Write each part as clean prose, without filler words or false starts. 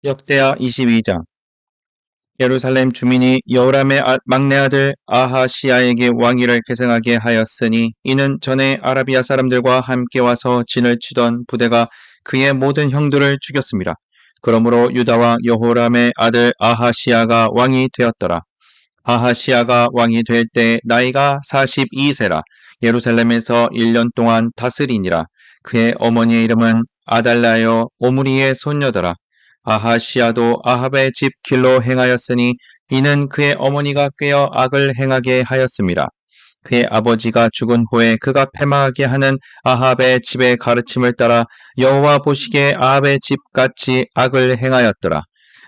역대하 22장. 예루살렘 주민이 여호람의 막내 아들 아하시야에게 왕위를 계승하게 하였으니 이는 전에 아라비아 사람들과 함께 와서 진을 치던 부대가 그의 모든 형들을 죽였습니다. 그러므로 유다와 여호람의 아들 아하시야가 왕이 되었더라. 아하시야가 왕이 될 때 나이가 42세라. 예루살렘에서 1년 동안 다스리니라. 그의 어머니의 이름은 아달라여 오므리의 손녀더라. 아하시야도 아합의 집 길로 행하였으니 이는 그의 어머니가 꾀어 악을 행하게 하였습니다. 그의 아버지가 죽은 후에 그가 패망하게 하는 아합의 집의 가르침을 따라 여호와 보시기에 아합의 집같이 악을 행하였더라.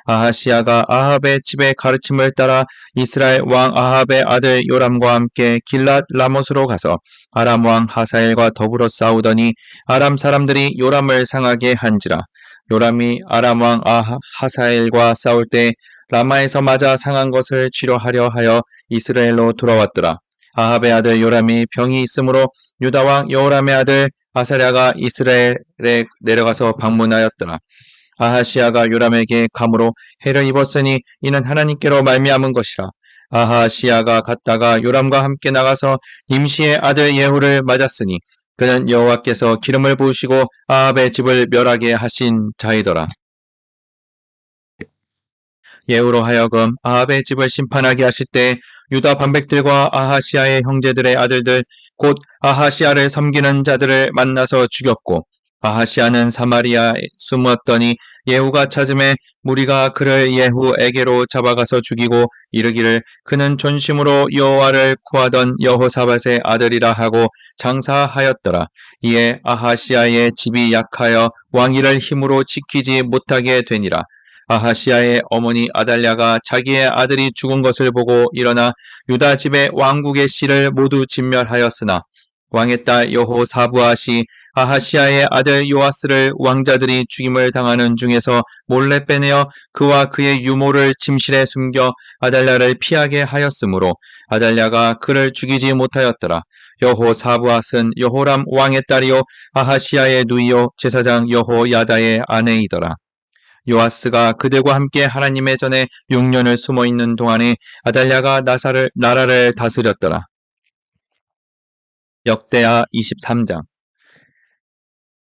아하시야가 아합의 집의 가르침을 따라 이스라엘 왕 아합의 아들 요람과 함께 길랏 라못으로 가서 아람 왕 하사엘과 더불어 싸우더니 아람 사람들이 요람을 상하게 한지라. 요람이 아람 왕 하사엘과 싸울 때 라마에서 맞아 상한 것을 치료하려 하여 이스라엘로 돌아왔더라. 아합의 아들 요람이 병이 있으므로 유다 왕 여호람의 아들 아사랴가 이스라엘에 내려가서 방문하였더라. 아하시야가 요람에게 감으로 해를 입었으니 이는 하나님께로 말미암은 것이라. 아하시야가 갔다가 요람과 함께 나가서 임시의 아들 예후를 맞았으니 그는 여호와께서 기름을 부으시고 아합의 집을 멸하게 하신 자이더라. 예후로 하여금 아합의 집을 심판하게 하실 때 유다 반백들과 아하시야의 형제들의 아들들 곧 아하시야를 섬기는 자들을 만나서 죽였고 아하시야는 사마리아에 숨었더니 예후가 찾음에 무리가 그를 예후에게로 잡아가서 죽이고 이르기를 그는 존심으로 여호와를 구하던 여호사밧의 아들이라 하고 장사하였더라. 이에 아하시야의 집이 약하여 왕위를 힘으로 지키지 못하게 되니라. 아하시야의 어머니 아달랴가 자기의 아들이 죽은 것을 보고 일어나 유다 집의 왕국의 씨를 모두 진멸하였으나 왕의 딸 여호사부앗이 아하시야의 아들 요아스를 왕자들이 죽임을 당하는 중에서 몰래 빼내어 그와 그의 유모를 침실에 숨겨 아달랴를 피하게 하였으므로 아달랴가 그를 죽이지 못하였더라. 여호사부앗은 여호람 왕의 딸이요 아하시야의 누이요 제사장 여호야다의 아내이더라. 요아스가 그들과 함께 하나님의 전에 6년을 숨어있는 동안에 아달랴가 나라를 다스렸더라. 역대하 23장.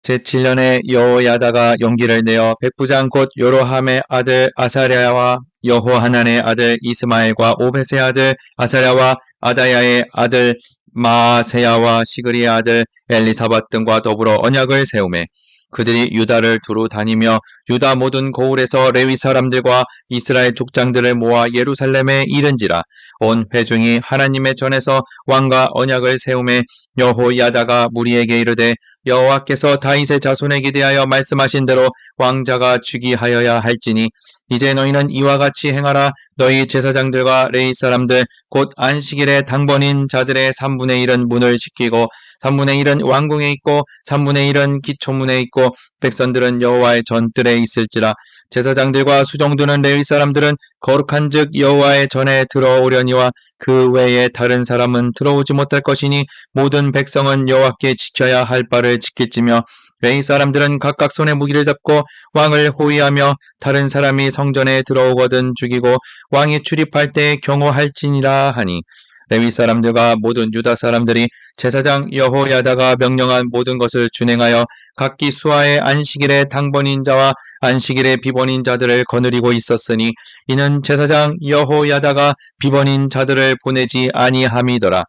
제7년에 여호야다가 용기를 내어 백부장 곧 요로함의 아들 아사랴와 여호하난의 아들 이스마엘과 오벳의 아들 아사랴와 아다야의 아들 마아세야와 시그리의 아들 엘리사밧 등과 더불어 언약을 세우매 그들이 유다를 두루 다니며 유다 모든 고을에서 레위 사람들과 이스라엘 족장들을 모아 예루살렘에 이른지라. 온 회중이 하나님의 전에서 왕과 언약을 세우매 여호야다가 무리에게 이르되 여호와께서 다윗의 자손에게 대하여 말씀하신 대로 왕자가 즉위하여야 할지니 이제 너희는 이와 같이 행하라. 너희 제사장들과 레위 사람들 곧 안식일에 당번인 자들의 3분의 1은 문을 지키고 3분의 1은 왕궁에 있고 3분의 1은 기초문에 있고 백성들은 여호와의 전뜰에 있을지라. 제사장들과 수종드는 레위 사람들은 거룩한즉 여호와의 전에 들어오려니와 그 외에 다른 사람은 들어오지 못할 것이니 모든 백성은 여호와께 지켜야 할 바를 지킬지며 레위 사람들은 각각 손에 무기를 잡고 왕을 호위하며 다른 사람이 성전에 들어오거든 죽이고 왕이 출입할 때 경호할지니라 하니 레위 사람들과 모든 유다 사람들이 제사장 여호야다가 명령한 모든 것을 준행하여 각기 수하의 안식일의 당번인 자와 안식일의 비번인 자들을 거느리고 있었으니 이는 제사장 여호야다가 비번인 자들을 보내지 아니함이더라.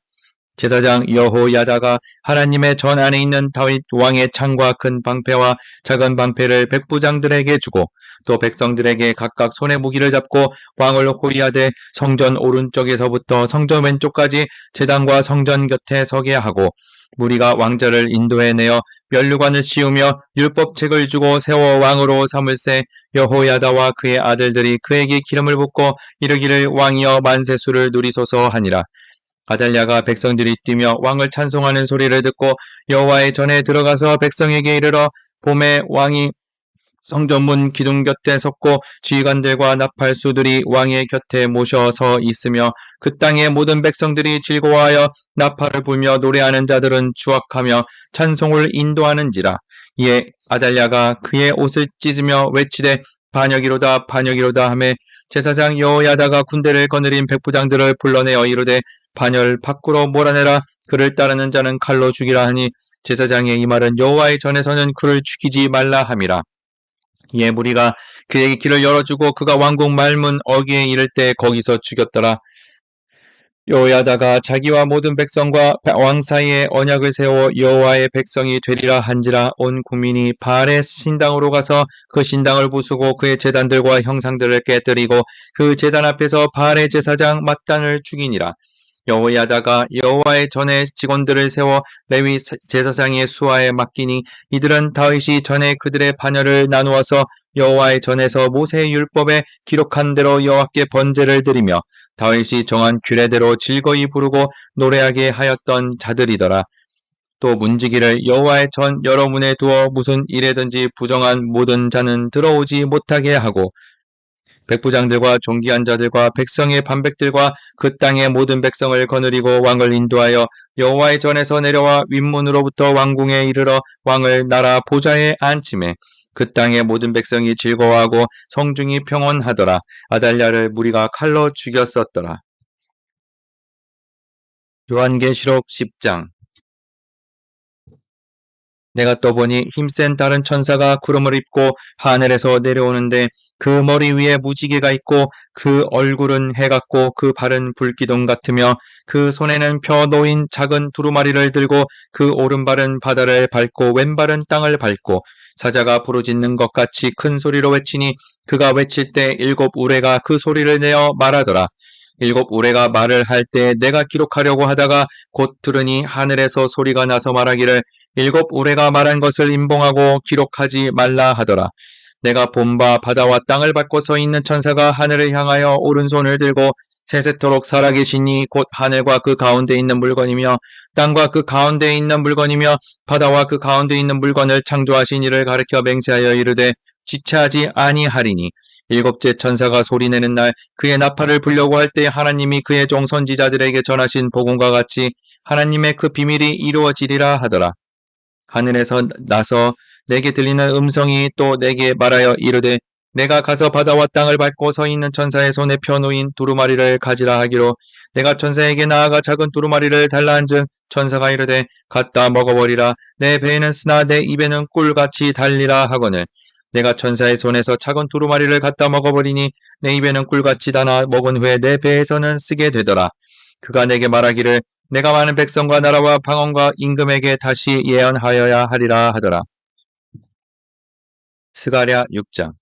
제사장 여호야다가 하나님의 전 안에 있는 다윗 왕의 창과 큰 방패와 작은 방패를 백부장들에게 주고 또 백성들에게 각각 손에 무기를 잡고 왕을 호위하되 성전 오른쪽에서부터 성전 왼쪽까지 제단과 성전 곁에 서게 하고 무리가 왕자를 인도해내어 면류관을 씌우며 율법책을 주고 세워 왕으로 삼을세 여호야다와 그의 아들들이 그에게 기름을 붓고 이르기를 왕이여 만세수를 누리소서 하니라. 아달랴가 백성들이 뛰며 왕을 찬송하는 소리를 듣고 여호와의 전에 들어가서 백성에게 이르러 봄에 왕이 성전문 기둥 곁에 섰고 지휘관들과 나팔수들이 왕의 곁에 모셔서 있으며 그 땅의 모든 백성들이 즐거워하여 나팔을 불며 노래하는 자들은 추악하며 찬송을 인도하는지라. 이에 아달랴가 그의 옷을 찢으며 외치되 반역이로다 반역이로다 하매 제사장 여호야다가 군대를 거느린 백부장들을 불러내어 이르되 반열 밖으로 몰아내라. 그를 따르는 자는 칼로 죽이라 하니 제사장의 이 말은 여호와의 전에서는 그를 죽이지 말라 함이라. 이에 무리가 그에게 길을 열어주고 그가 왕궁 말문 어귀에 이를 때 거기서 죽였더라. 여호야다가 자기와 모든 백성과 왕 사이에 언약을 세워 여호와의 백성이 되리라 한지라. 온 국민이 바알의 신당으로 가서 그 신당을 부수고 그의 제단들과 형상들을 깨뜨리고 그 제단 앞에서 바알의 제사장 mat단을 죽이니라. 여호야다가 여호와의 전에 직원들을 세워 레위 제사장의 수하에 맡기니 이들은 다윗이 전에 그들의 반열을 나누어서 여호와의 전에서 모세의 율법에 기록한 대로 여호와께 번제를 드리며 다윗이 정한 규례대로 즐거이 부르고 노래하게 하였던 자들이더라. 또 문지기를 여호와의 전 여러 문에 두어 무슨 일에든지 부정한 모든 자는 들어오지 못하게 하고 백부장들과 존귀한 자들과 백성의 반백들과 그 땅의 모든 백성을 거느리고 왕을 인도하여 여호와의 전에서 내려와 윗문으로부터 왕궁에 이르러 왕을 나라 보좌에 앉히매 그 땅의 모든 백성이 즐거워하고 성중이 평온하더라. 아달랴를 무리가 칼로 죽였었더라. 요한계시록 10장. 내가 떠보니 힘센 다른 천사가 구름을 입고 하늘에서 내려오는데 그 머리 위에 무지개가 있고 그 얼굴은 해 같고 그 발은 불기둥 같으며 그 손에는 펴 놓인 작은 두루마리를 들고 그 오른발은 바다를 밟고 왼발은 땅을 밟고 사자가 부르짖는 것 같이 큰 소리로 외치니 그가 외칠 때 7 우레가 그 소리를 내어 말하더라. 7 우레가 말을 할 때 내가 기록하려고 하다가 곧 들으니 하늘에서 소리가 나서 말하기를 7 우레가 말한 것을 임봉하고 기록하지 말라 하더라. 내가 본바 바다와 땅을 밟고 서 있는 천사가 하늘을 향하여 오른손을 들고 세세토록 살아계시니 곧 하늘과 그 가운데 있는 물건이며 땅과 그 가운데 있는 물건이며 바다와 그 가운데 있는 물건을 창조하신 이를 가리켜 맹세하여 이르되 지체하지 아니하리니 7째 천사가 소리내는 날 그의 나팔을 불려고 할 때 하나님이 그의 종 선지자들에게 전하신 복음과 같이 하나님의 그 비밀이 이루어지리라 하더라. 하늘에서 나서 내게 들리는 음성이 또 내게 말하여 이르되 내가 가서 바다와 땅을 밟고 서 있는 천사의 손에 펴놓인 두루마리를 가지라 하기로 내가 천사에게 나아가 작은 두루마리를 달라 한즉 천사가 이르되 갖다 먹어버리라. 내 배에는 쓰나 내 입에는 꿀같이 달리라 하거늘 내가 천사의 손에서 작은 두루마리를 갖다 먹어버리니 내 입에는 꿀같이 달아 먹은 후에 내 배에서는 쓰게 되더라. 그가 내게 말하기를 내가 많은 백성과 나라와 방언과 임금에게 다시 예언하여야 하리라 하더라. 스가랴 6장.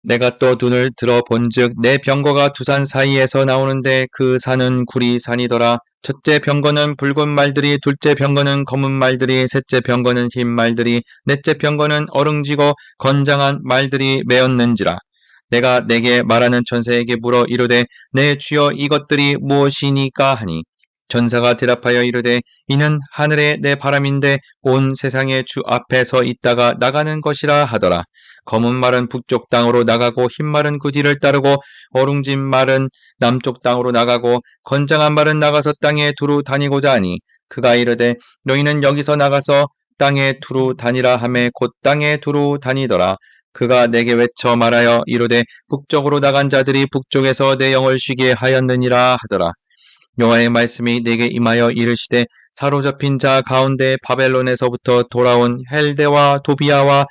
내가 또 눈을 들어 본즉 내 병거가 두 산 사이에서 나오는데 그 산은 구리산이더라. 첫째 병거는 붉은 말들이, 둘째 병거는 검은 말들이, 셋째 병거는 흰 말들이, 넷째 병거는 어릉지고 건장한 말들이 메었는지라. 내가 내게 말하는 천사에게 물어 이르되 내 주여 이것들이 무엇이니까 하니 천사가 대답하여 이르되 이는 하늘의 내 바람인데 온 세상의 주 앞에 서 있다가 나가는 것이라 하더라. 검은 말은 북쪽 땅으로 나가고 흰 말은 그 뒤를 따르고 어룽진 말은 남쪽 땅으로 나가고 건장한 말은 나가서 땅에 두루 다니고자 하니 그가 이르되 너희는 여기서 나가서 땅에 두루 다니라 하매 곧 땅에 두루 다니더라. 그가 내게 외쳐 말하여 이르되 북쪽으로 나간 자들이 북쪽에서 내 영을 쉬게 하였느니라 하더라. 여호와의 말씀이 내게 임하여 이르시되 사로잡힌 자 가운데 바벨론에서부터 돌아온 헬데와 도비아와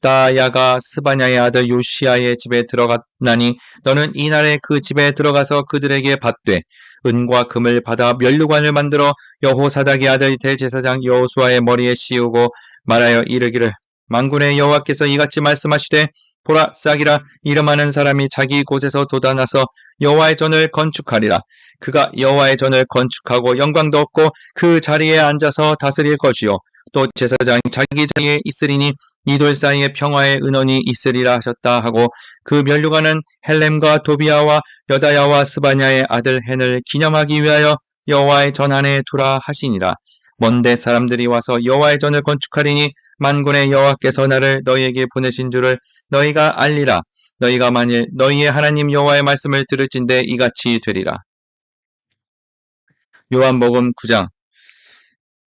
여다야가 스바냐의 아들 요시야의 집에 들어갔나니 너는 이날에 그 집에 들어가서 그들에게 받되 은과 금을 받아 면류관을 만들어 여호사닥의 아들 대제사장 여호수아의 머리에 씌우고 말하여 이르기를 만군의 여호와께서 이같이 말씀하시되 보라 싹이라 이름하는 사람이 자기 곳에서 돋아나서 여호와의 전을 건축하리라. 그가 여호와의 전을 건축하고 영광도 얻고 그 자리에 앉아서 다스릴 것이요 또 제사장이 자기 자리에 있으리니 이돌 사이에 평화의 은원이 있으리라 하셨다 하고 그 면류관은 헬렘과 도비아와 여다야와 스바냐의 아들 헨을 기념하기 위하여 여호와의 전 안에 두라 하시니라. 먼데 사람들이 와서 여호와의 전을 건축하리니 만군의 여호와께서 나를 너희에게 보내신 줄을 너희가 알리라. 너희가 만일 너희의 하나님 여호와의 말씀을 들을진대 이같이 되리라. 요한복음 9장.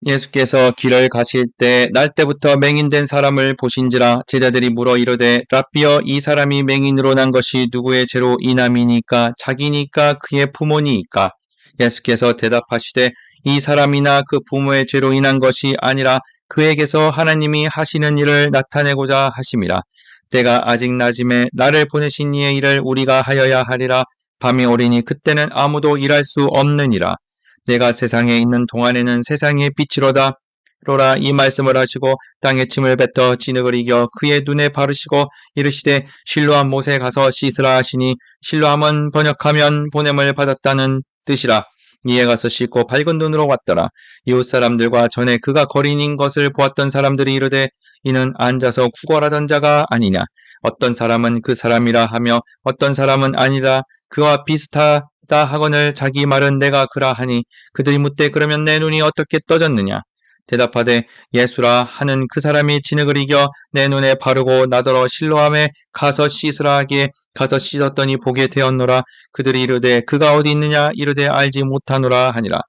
예수께서 길을 가실 때 날 때부터 맹인된 사람을 보신지라. 제자들이 물어 이르되 랍비여, 이 사람이 맹인으로 난 것이 누구의 죄로 인함이니까? 자기니까 그의 부모니이까? 예수께서 대답하시되 이 사람이나 그 부모의 죄로 인한 것이 아니라 그에게서 하나님이 하시는 일을 나타내고자 하심이라. 때가 아직 낮음에 나를 보내신 이의 일을 우리가 하여야 하리라. 밤이 오리니 그때는 아무도 일할 수 없느니라. 내가 세상에 있는 동안에는 세상의 빛이로다. 로라, 이 말씀을 하시고 땅에 침을 뱉어 진흙을 이겨 그의 눈에 바르시고 이르시되 실로암 못에 가서 씻으라 하시니, 실로암은 번역하면 보냄을 받았다는 뜻이라. 이에 가서 씻고 밝은 눈으로 왔더라. 이웃 사람들과 전에 그가 거린인 것을 보았던 사람들이 이르되 이는 앉아서 구걸하던 자가 아니냐? 어떤 사람은 그 사람이라 하며 어떤 사람은 아니라 그와 비슷하다 하거늘 자기 말은 내가 그라 하니, 그들이 묻되 그러면 내 눈이 어떻게 떠졌느냐? 대답하되 예수라 하는 그 사람이 진흙을 이겨 내 눈에 바르고 나더러 실로암에 가서 씻으라 하기에 가서 씻었더니 보게 되었노라. 그들이 이르되 그가 어디 있느냐? 이르되 알지 못하노라 하니라.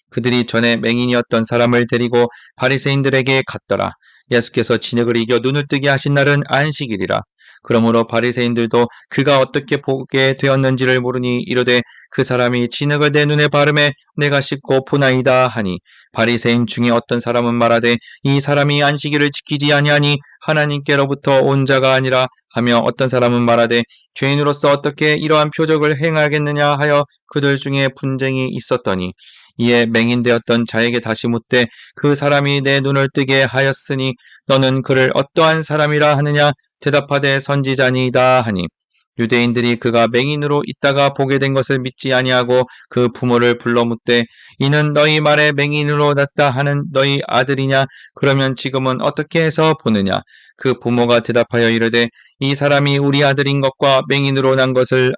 그들이 전에 맹인이었던 사람을 데리고 바리새인들에게 갔더라. 예수께서 진흙을 이겨 눈을 뜨게 하신 날은 안식일이라. 그러므로 바리새인들도 그가 어떻게 보게 되었는지를 모르니 이르되 그 사람이 진흙을 내 눈에 바르매 내가 씻고 보나이다 하니, 바리새인 중에 어떤 사람은 말하되 이 사람이 안식일을 지키지 아니하니 하나님께로부터 온 자가 아니라 하며, 어떤 사람은 말하되 죄인으로서 어떻게 이러한 표적을 행하겠느냐 하여 그들 중에 분쟁이 있었더니, 이에 맹인되었던 자에게 다시 묻되 그 사람이 내 눈을 뜨게 하였으니 너는 그를 어떠한 사람이라 하느냐? 대답하되 선지자니이다 하니, 유대인들이 그가 맹인으로 있다가 보게 된 것을 믿지 아니하고 그 부모를 불러 묻되 이는 너희 말에 맹인으로 났다 하는 너희 아들이냐? 그러면 지금은 어떻게 해서 보느냐? 그 부모가 대답하여 이르되 이 사람이 우리 아들인 것과 맹인으로 난 것을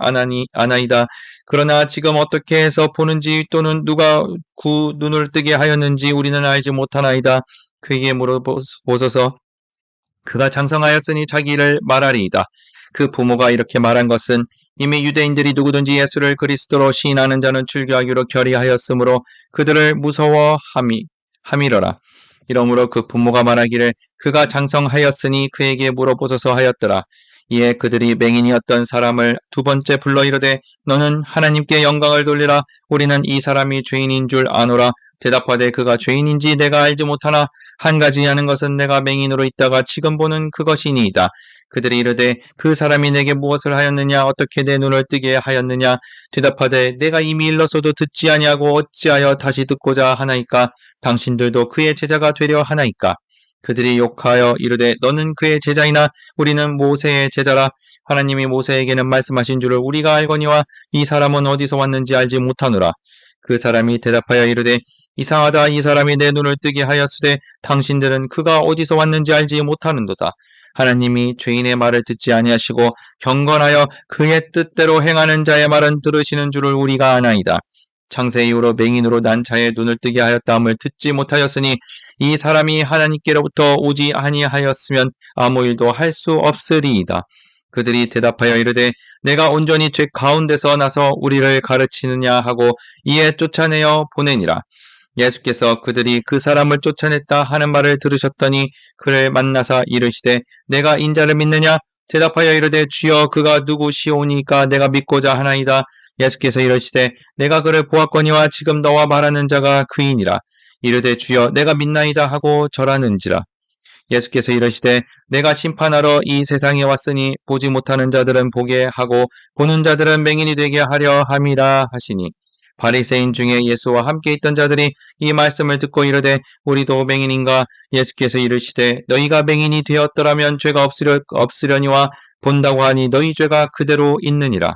아나이다. 그러나 지금 어떻게 해서 보는지 또는 누가 그 눈을 뜨게 하였는지 우리는 알지 못하나이다. 그에게 물어보소서. 그가 장성하였으니 자기 일을 말하리이다. 그 부모가 이렇게 말한 것은 이미 유대인들이 누구든지 예수를 그리스도로 시인하는 자는 출교하기로 결의하였으므로 그들을 무서워함이러라. 이러므로 그 부모가 말하기를 그가 장성하였으니 그에게 물어보소서 하였더라. 이에 그들이 맹인이었던 사람을 두 번째 불러 이르되 너는 하나님께 영광을 돌리라. 우리는 이 사람이 죄인인 줄 아노라. 대답하되 그가 죄인인지 내가 알지 못하나 한 가지 아는 것은 내가 맹인으로 있다가 지금 보는 그것이니이다. 그들이 이르되 그 사람이 내게 무엇을 하였느냐? 어떻게 내 눈을 뜨게 하였느냐? 대답하되 내가 이미 일러서도 듣지 아니하고 어찌하여 다시 듣고자 하나이까? 당신들도 그의 제자가 되려 하나이까? 그들이 욕하여 이르되 너는 그의 제자이나 우리는 모세의 제자라. 하나님이 모세에게는 말씀하신 줄을 우리가 알거니와 이 사람은 어디서 왔는지 알지 못하노라. 그 사람이 대답하여 이르되 이상하다. 이 사람이 내 눈을 뜨게 하였으되 당신들은 그가 어디서 왔는지 알지 못하는도다. 하나님이 죄인의 말을 듣지 아니하시고 경건하여 그의 뜻대로 행하는 자의 말은 들으시는 줄을 우리가 아나이다. 창세 이후로 맹인으로 난 자의 눈을 뜨게 하였다함을 듣지 못하였으니 이 사람이 하나님께로부터 오지 아니하였으면 아무 일도 할 수 없으리이다. 그들이 대답하여 이르되 내가 온전히 죄 가운데서 나서 우리를 가르치느냐 하고 이에 쫓아내어 보내니라. 예수께서 그들이 그 사람을 쫓아냈다 하는 말을 들으셨더니 그를 만나사 이르시되 내가 인자를 믿느냐? 대답하여 이르되 주여 그가 누구시오니까 내가 믿고자 하나이다. 예수께서 이르시되 내가 그를 보았거니와 지금 너와 말하는 자가 그이니라. 이르되 주여 내가 믿나이다 하고 절하는지라. 예수께서 이르시되 내가 심판하러 이 세상에 왔으니 보지 못하는 자들은 보게 하고 보는 자들은 맹인이 되게 하려 함이라 하시니, 바리새인 중에 예수와 함께 있던 자들이 이 말씀을 듣고 이르되 우리도 맹인인가? 예수께서 이르시되 너희가 맹인이 되었더라면 죄가 없으려니와 본다고 하니 너희 죄가 그대로 있느니라.